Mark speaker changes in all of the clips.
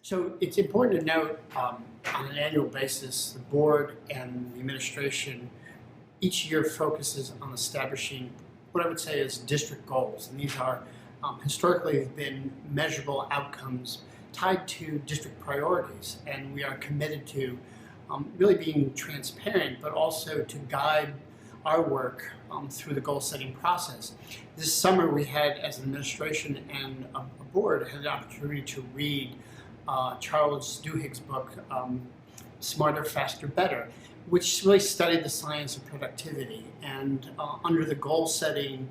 Speaker 1: So it's important to note on an annual basis, the board and the administration each year focuses on establishing what I would say is district goals. And these are historically have been measurable outcomes tied to district priorities. And we are committed to really being transparent, but also to guide our work through the goal setting process. This summer we had, as an administration and a board, had the opportunity to read Charles Duhigg's book, Smarter, Faster, Better, which really studied the science of productivity. And under the goal setting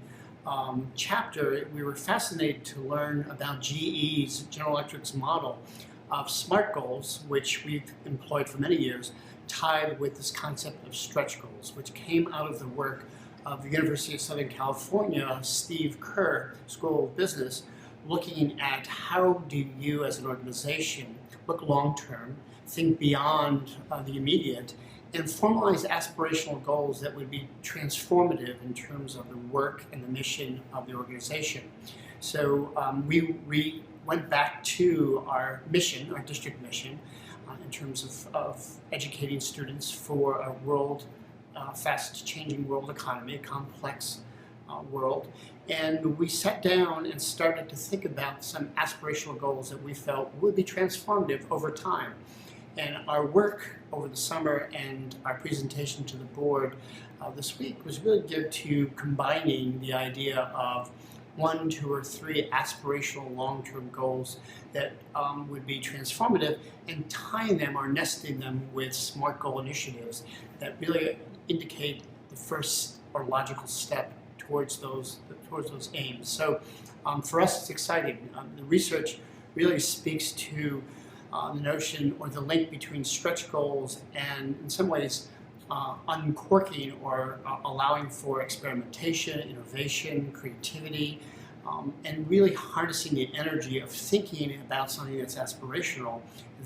Speaker 1: chapter, we were fascinated to learn about GE's, General Electric's model of SMART goals, which we've employed for many years, tied with this concept of stretch goals, which came out of the work of the University of Southern California, Steve Kerr School of Business, looking at how do you as an organization look long-term, think beyond the immediate, and formalize aspirational goals that would be transformative in terms of the work and the mission of the organization. So we went back to our mission, our district mission, in terms of educating students for a world, fast-changing world economy, a complex world. And we sat down and started to think about some aspirational goals that we felt would be transformative over time. And our work over the summer and our presentation to the board this week was really geared to combining the idea of 1, 2, or 3 aspirational long-term goals that would be transformative, and tying them or nesting them with SMART goal initiatives that really indicate the first or logical step towards those aims. So for us, it's exciting. The research really speaks to the notion or the link between stretch goals and, in some ways, uncorking or allowing for experimentation, innovation, creativity, and really harnessing the energy of thinking about something that's aspirational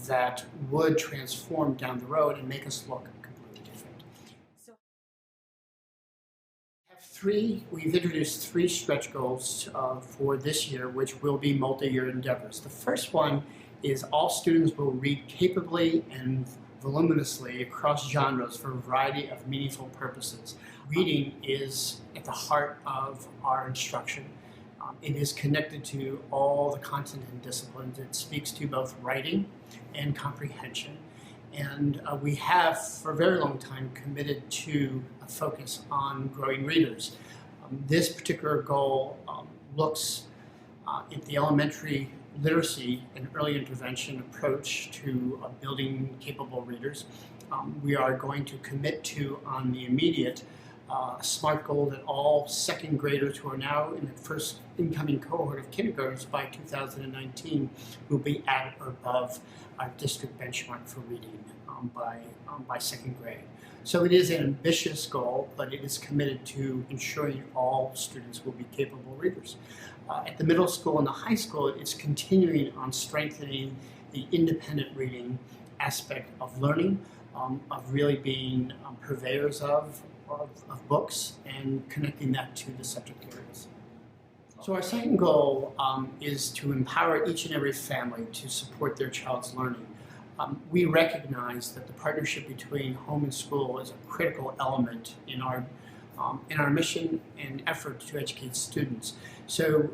Speaker 1: that would transform down the road and make us look completely different. So we've introduced 3 stretch goals for this year, which will be multi-year endeavors. The first one is all students will read capably and voluminously across genres for a variety of meaningful purposes. Reading is at the heart of our instruction. It is connected to all the content and disciplines. It speaks to both writing and comprehension. And we have, for a very long time, committed to a focus on growing readers. This particular goal looks at the elementary literacy and early intervention approach to building capable readers. We are going to commit to, on the immediate, a SMART goal that all second graders who are now in the first incoming cohort of kindergartners by 2019 will be at or above our district benchmark for reading by second grade. So it is an ambitious goal, but it is committed to ensuring all students will be capable readers. At the middle school and the high school, it's continuing on strengthening the independent reading aspect of learning, of really being purveyors of books and connecting that to the subject areas. So our second goal is to empower each and every family to support their child's learning. We recognize that the partnership between home and school is a critical element in our mission and effort to educate students. So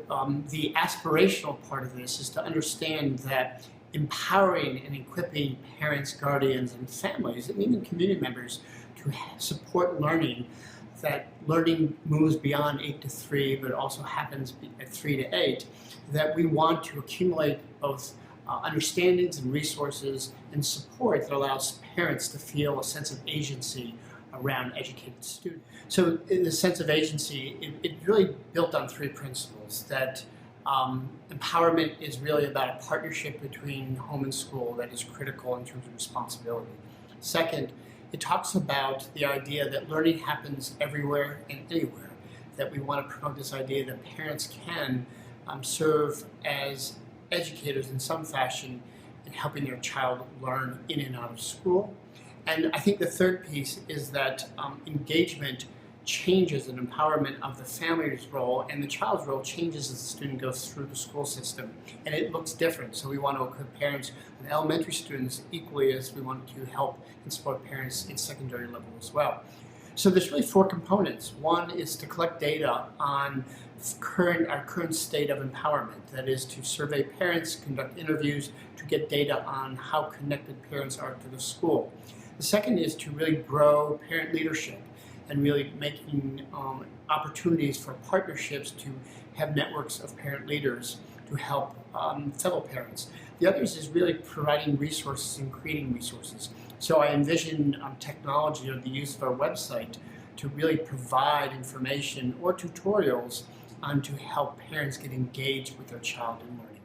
Speaker 1: the aspirational part of this is to understand that empowering and equipping parents, guardians, and families, and even community members to support learning, that learning moves beyond 8 to 3, but also happens at 3 to 8, that we want to accumulate both understandings and resources and support that allows parents to feel a sense of agency around educated students. So in the sense of agency, it really built on 3 principles. That empowerment is really about a partnership between home and school that is critical in terms of responsibility. Second, it talks about the idea that learning happens everywhere and anywhere, that we want to promote this idea that parents can serve as educators in some fashion in helping their child learn in and out of school. And I think the third piece is that engagement changes and empowerment of the family's role, and the child's role changes as the student goes through the school system, and it looks different. So we want to equip parents and elementary students equally as we want to help and support parents in secondary level as well. So there's really 4 components. One is to collect data on our current state of empowerment. That is to survey parents, conduct interviews, to get data on how connected parents are to the school. The second is to really grow parent leadership and really making opportunities for partnerships to have networks of parent leaders to help fellow parents. The others is really providing resources and creating resources. So I envision technology or the use of our website to really provide information or tutorials on to help parents get engaged with their child in learning.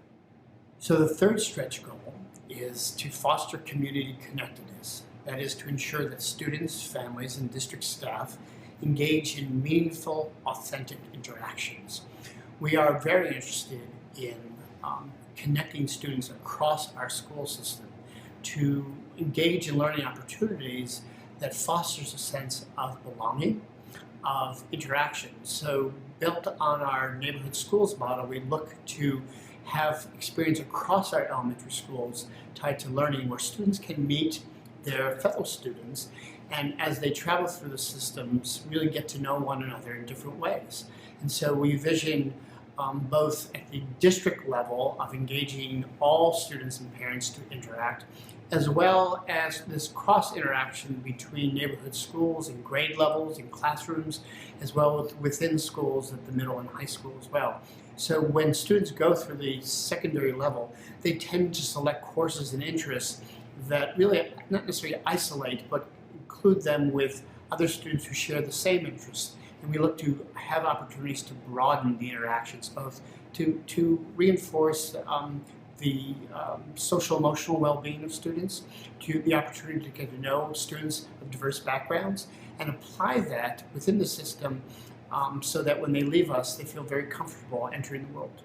Speaker 1: So the third stretch goal is to foster community connectedness. That is to ensure that students, families, and district staff engage in meaningful, authentic interactions. We are very interested in connecting students across our school system to engage in learning opportunities that fosters a sense of belonging, of interaction. So built on our neighborhood schools model, we look to have experience across our elementary schools tied to learning where students can meet their fellow students, and as they travel through the systems, really get to know one another in different ways. And so we vision both at the district level of engaging all students and parents to interact, as well as this cross-interaction between neighborhood schools and grade levels and classrooms, as well as within schools at the middle and high school as well. So when students go through the secondary level, they tend to select courses and interests that really not necessarily isolate, but include them with other students who share the same interests. And we look to have opportunities to broaden the interactions, both to reinforce the social emotional well-being of students, to the opportunity to get to know students of diverse backgrounds, and apply that within the system so that when they leave us, they feel very comfortable entering the world.